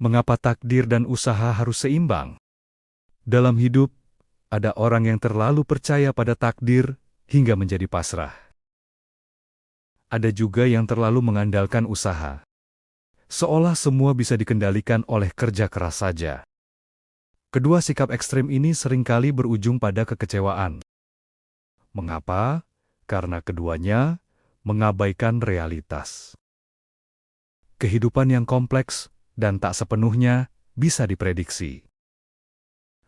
Mengapa takdir dan usaha harus seimbang? Dalam hidup, ada orang yang terlalu percaya pada takdir hingga menjadi pasrah. Ada juga yang terlalu mengandalkan usaha, seolah semua bisa dikendalikan oleh kerja keras saja. Kedua sikap ekstrem ini seringkali berujung pada kekecewaan. Mengapa? Karena keduanya mengabaikan realitas. Kehidupan yang kompleks dan tak sepenuhnya bisa diprediksi.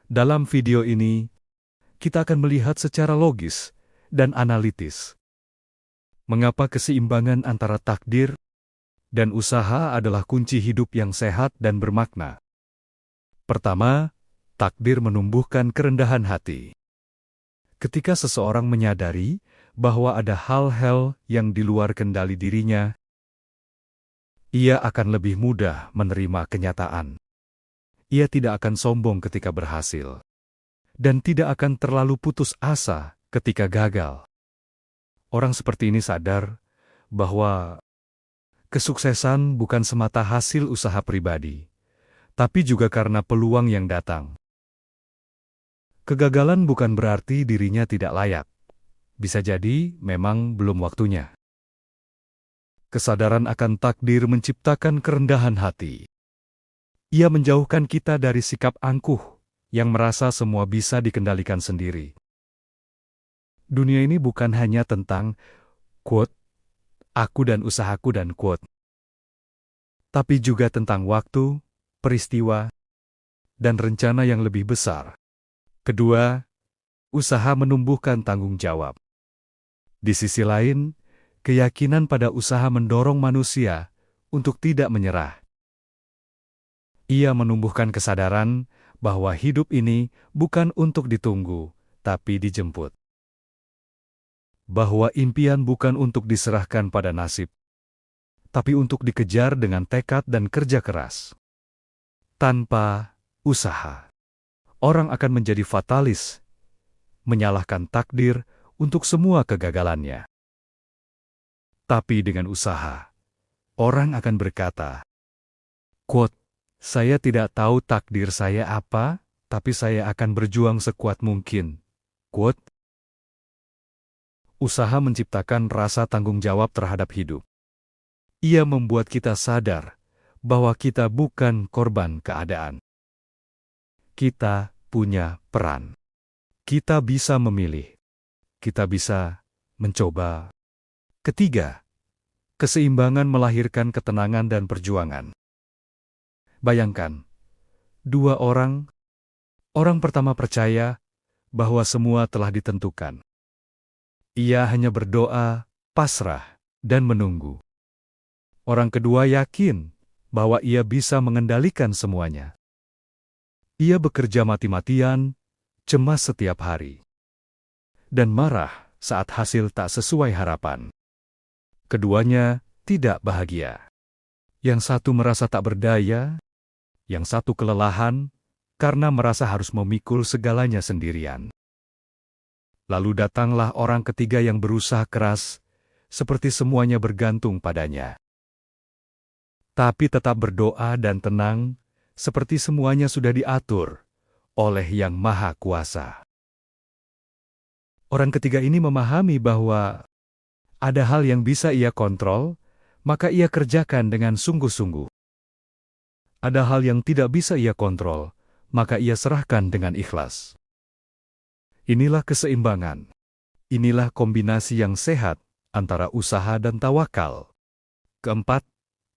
Dalam video ini, kita akan melihat secara logis dan analitis mengapa keseimbangan antara takdir dan usaha adalah kunci hidup yang sehat dan bermakna. Pertama, takdir menumbuhkan kerendahan hati. Ketika seseorang menyadari bahwa ada hal-hal yang di luar kendali dirinya, ia akan lebih mudah menerima kenyataan. Ia tidak akan sombong ketika berhasil, dan tidak akan terlalu putus asa ketika gagal. Orang seperti ini sadar bahwa kesuksesan bukan semata hasil usaha pribadi, tapi juga karena peluang yang datang. Kegagalan bukan berarti dirinya tidak layak. Bisa jadi memang belum waktunya. Kesadaran akan takdir menciptakan kerendahan hati. Ia menjauhkan kita dari sikap angkuh yang merasa semua bisa dikendalikan sendiri. Dunia ini bukan hanya tentang quote, aku dan usahaku dan quote, tapi juga tentang waktu, peristiwa, dan rencana yang lebih besar. Kedua, usaha menumbuhkan tanggung jawab. Di sisi lain, keyakinan pada usaha mendorong manusia untuk tidak menyerah. Ia menumbuhkan kesadaran bahwa hidup ini bukan untuk ditunggu, tapi dijemput. Bahwa impian bukan untuk diserahkan pada nasib, tapi untuk dikejar dengan tekad dan kerja keras. Tanpa usaha, orang akan menjadi fatalis, menyalahkan takdir untuk semua kegagalannya. Tapi dengan usaha, orang akan berkata, quote, saya tidak tahu takdir saya apa, tapi saya akan berjuang sekuat mungkin. Quote, usaha menciptakan rasa tanggung jawab terhadap hidup. Ia membuat kita sadar bahwa kita bukan korban keadaan. Kita punya peran. Kita bisa memilih. Kita bisa mencoba. Ketiga, keseimbangan melahirkan ketenangan dan perjuangan. Bayangkan, dua orang pertama percaya bahwa semua telah ditentukan. Ia hanya berdoa, pasrah, dan menunggu. Orang kedua yakin bahwa ia bisa mengendalikan semuanya. Ia bekerja mati-matian, cemas setiap hari, dan marah saat hasil tak sesuai harapan. Keduanya tidak bahagia. Yang satu merasa tak berdaya, yang satu kelelahan karena merasa harus memikul segalanya sendirian. Lalu datanglah orang ketiga yang berusaha keras, seperti semuanya bergantung padanya. Tapi tetap berdoa dan tenang, seperti semuanya sudah diatur oleh Yang Maha Kuasa. Orang ketiga ini memahami bahwa ada hal yang bisa ia kontrol, maka ia kerjakan dengan sungguh-sungguh. Ada hal yang tidak bisa ia kontrol, maka ia serahkan dengan ikhlas. Inilah keseimbangan. Inilah kombinasi yang sehat antara usaha dan tawakal. Keempat,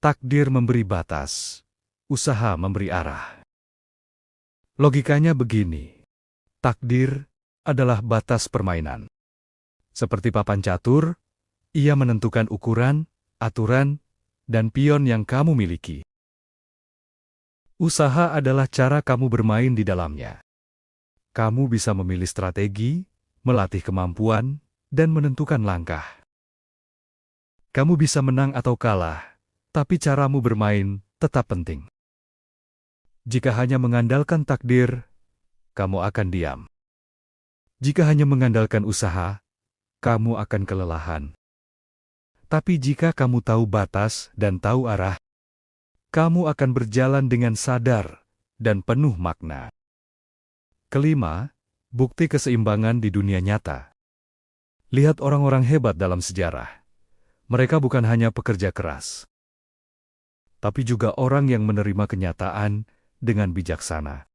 takdir memberi batas, usaha memberi arah. Logikanya begini, takdir adalah batas permainan. Seperti papan catur, ia menentukan ukuran, aturan, dan pion yang kamu miliki. Usaha adalah cara kamu bermain di dalamnya. Kamu bisa memilih strategi, melatih kemampuan, dan menentukan langkah. Kamu bisa menang atau kalah, tapi caramu bermain tetap penting. Jika hanya mengandalkan takdir, kamu akan diam. Jika hanya mengandalkan usaha, kamu akan kelelahan. Tapi jika kamu tahu batas dan tahu arah, kamu akan berjalan dengan sadar dan penuh makna. Kelima, bukti keseimbangan di dunia nyata. Lihat orang-orang hebat dalam sejarah. Mereka bukan hanya pekerja keras, tapi juga orang yang menerima kenyataan dengan bijaksana.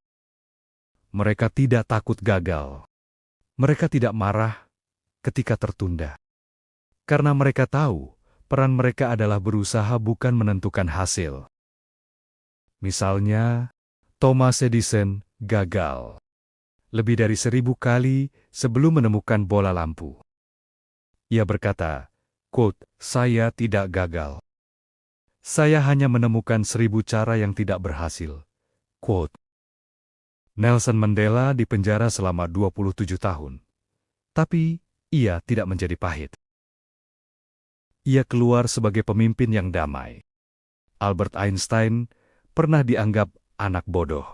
Mereka tidak takut gagal. Mereka tidak marah ketika tertunda. Karena mereka tahu, peran mereka adalah berusaha bukan menentukan hasil. Misalnya, Thomas Edison gagal lebih dari 1000 kali sebelum menemukan bola lampu. Ia berkata, quote, "Saya tidak gagal. Saya hanya menemukan 1000 cara yang tidak berhasil." Quote. Nelson Mandela dipenjara selama 27 tahun. Tapi, ia tidak menjadi pahit. Ia keluar sebagai pemimpin yang damai. Albert Einstein pernah dianggap anak bodoh.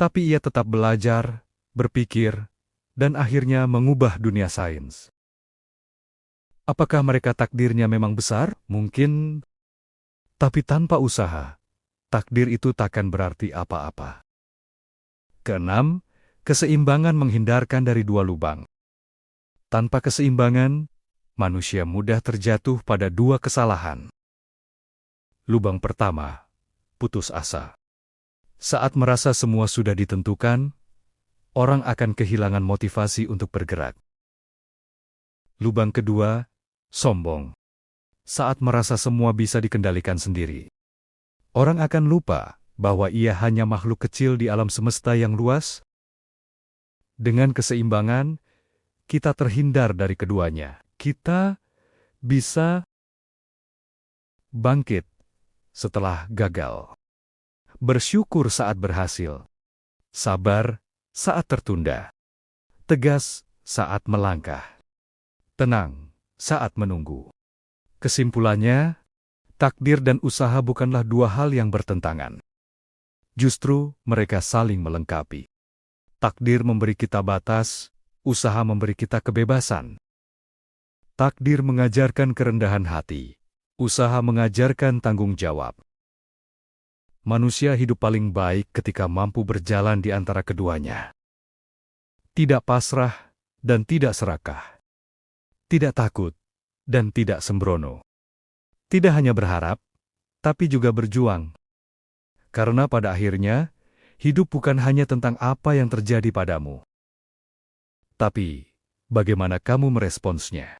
Tapi ia tetap belajar, berpikir, dan akhirnya mengubah dunia sains. Apakah mereka takdirnya memang besar? Mungkin. Tapi tanpa usaha, takdir itu takkan berarti apa-apa. Keenam, keseimbangan menghindarkan dari dua lubang. Tanpa keseimbangan, manusia mudah terjatuh pada dua kesalahan. Lubang pertama, putus asa. Saat merasa semua sudah ditentukan, orang akan kehilangan motivasi untuk bergerak. Lubang kedua, sombong. Saat merasa semua bisa dikendalikan sendiri, orang akan lupa bahwa ia hanya makhluk kecil di alam semesta yang luas. Dengan keseimbangan, kita terhindar dari keduanya. Kita bisa bangkit setelah gagal, bersyukur saat berhasil, sabar saat tertunda, tegas saat melangkah, tenang saat menunggu. Kesimpulannya, takdir dan usaha bukanlah dua hal yang bertentangan. Justru mereka saling melengkapi. Takdir memberi kita batas, usaha memberi kita kebebasan. Takdir mengajarkan kerendahan hati, usaha mengajarkan tanggung jawab. Manusia hidup paling baik ketika mampu berjalan di antara keduanya. Tidak pasrah dan tidak serakah. Tidak takut dan tidak sembrono. Tidak hanya berharap, tapi juga berjuang. Karena pada akhirnya, hidup bukan hanya tentang apa yang terjadi padamu, tapi bagaimana kamu meresponsnya.